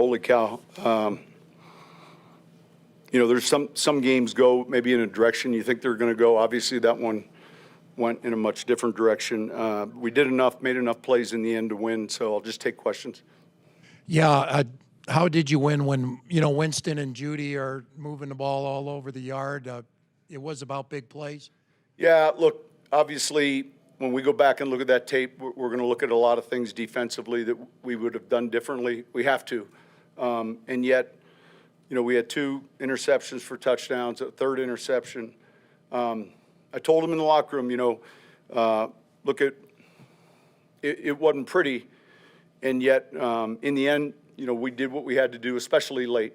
holy cow. There's some games go maybe in a direction you think they're going to go. Obviously, that one went in a much different direction. We made enough plays in the end to win, so I'll just take questions. Yeah, how did you win when, Winston and Judy are moving the ball all over the yard? It was about big plays? Yeah, look, obviously, when we go back and look at that tape, we're going to look at a lot of things defensively that we would have done differently. We have to. And yet, we had 2 interceptions for touchdowns, a third interception. I told him in the locker room, look at it wasn't pretty, and yet in the end, we did what we had to do, especially late.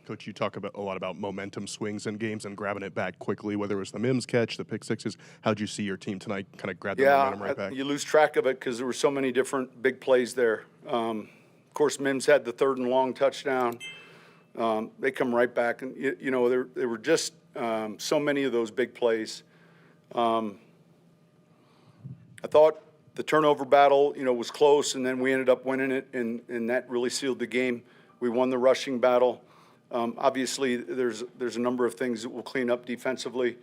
Coach, you talk a lot about momentum swings in games and grabbing it back quickly, whether it was the Mims catch, the pick sixes. How'd you see your team tonight kind of grab the momentum right back? You lose track of it because there were so many different big plays there. Of course, Mims had the 3rd and long touchdown. They come right back, and there were just so many of those big plays. I thought the turnover battle, was close, and then we ended up winning it, and that really sealed the game. We won the rushing battle. Obviously, there's a number of things that we'll clean up defensively.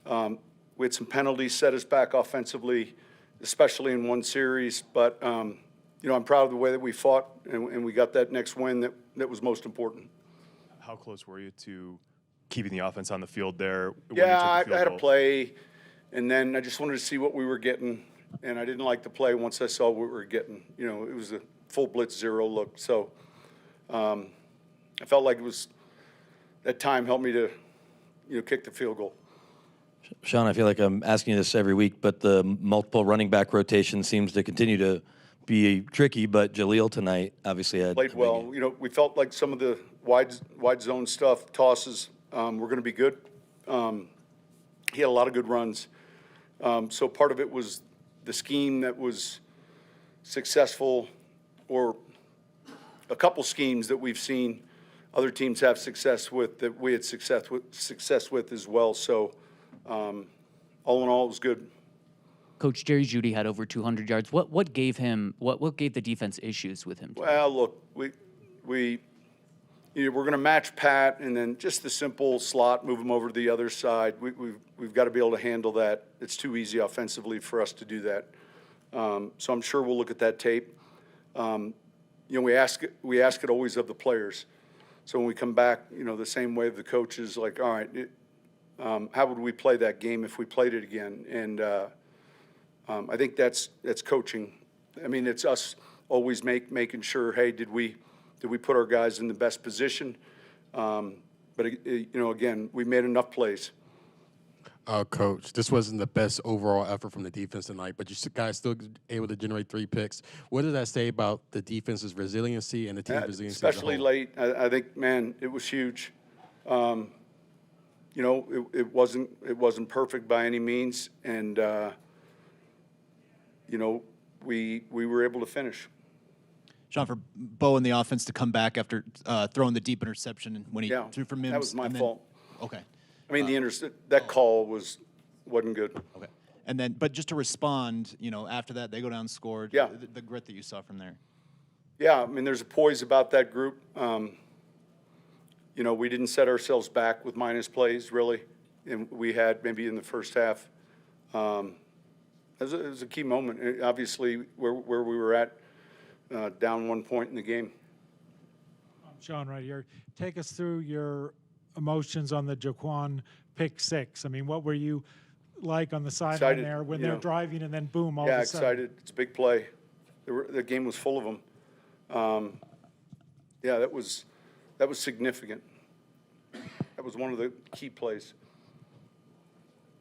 We had some penalties set us back offensively, especially in one series. But I'm proud of the way that we fought, and we got that next win that was most important. How close were you to keeping the offense on the field there? Yeah, I had a play, and then I just wanted to see what we were getting, and I didn't like the play once I saw what we were getting. It was a full blitz 0 look, so I felt like that time helped me to, kick the field goal. Sean, I feel like I'm asking you this every week, but the multiple running back rotation seems to continue to be tricky. But Jaleel tonight obviously played well. We felt like some of the wide zone stuff, tosses, were going to be good. He had a lot of good runs. So part of it was the scheme that was successful, or a couple schemes that we've seen other teams have success with, that we had success with as well. So all in all, it was good. Coach, Jerry Jeudy had over 200 yards. What gave the defense issues with him today? Well, look, we're going to match Pat, and then just the simple slot, move him over to the other side. We've got to be able to handle that. It's too easy offensively for us to do that. So I'm sure we'll look at that tape. We ask it always of the players. So when we come back, the same way the coaches, like, all right, how would we play that game if we played it again? And I think that's coaching. I mean, it's us always making sure, hey, did we put our guys in the best position? But again, we made enough plays. Coach, this wasn't the best overall effort from the defense tonight, but you guys still able to generate 3 picks. What does that say about the defense's resiliency and the team's resiliency? Especially late, I think, man, it was huge. It wasn't perfect by any means, and we were able to finish. Sean, for Bo and the offense to come back after throwing the deep interception when he threw for Mims. That was my fault. Okay. I mean, that call wasn't good. Okay. And then, but just to respond, after that, they go down and scored. Yeah. The grit that you saw from there. Yeah, I mean, there's a poise about that group. We didn't set ourselves back with minus plays, really. And we had maybe in the first half. It was a key moment, obviously, where we were at, down 1 point in the game. Sean, right here. Take us through your emotions on the Jaquan pick 6. I mean, what were you like on the sideline there when they're driving and then boom, all of a sudden? Yeah, excited. It's a big play. The game was full of them. That was significant. That was one of the key plays.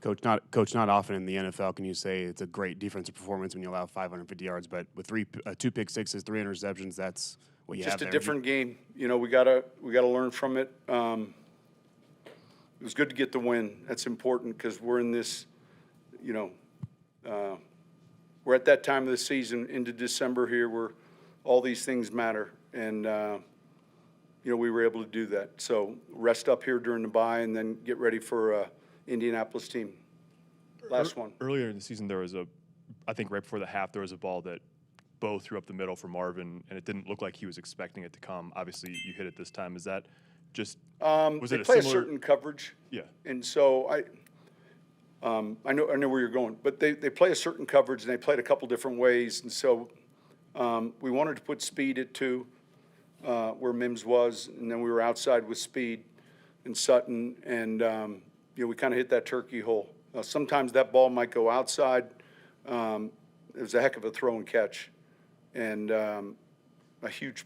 Coach, not often in the NFL can you say it's a great defensive performance when you allow 550 yards, but with 2 pick sixes, 3 interceptions, that's what you have there. Just a different game. We gotta learn from it. It was good to get the win. That's important because we're in this, we're at that time of the season into December here where all these things matter. And, we were able to do that. So rest up here during the bye and then get ready for Indianapolis team. Last one. Earlier in the season, there was I think right before the half, there was a ball that Bo threw up the middle for Marvin, and it didn't look like he was expecting it to come. Obviously, you hit it this time. Is that just was They it a play a similar? certain coverage. Yeah. And so I know where you're going, but they play a certain coverage, and they played a couple different ways. And so we wanted to put speed at 2, where Mims was, and then we were outside with speed and Sutton, and we kind of hit that turkey hole. Sometimes that ball might go outside. It was a heck of a throw and catch, and a huge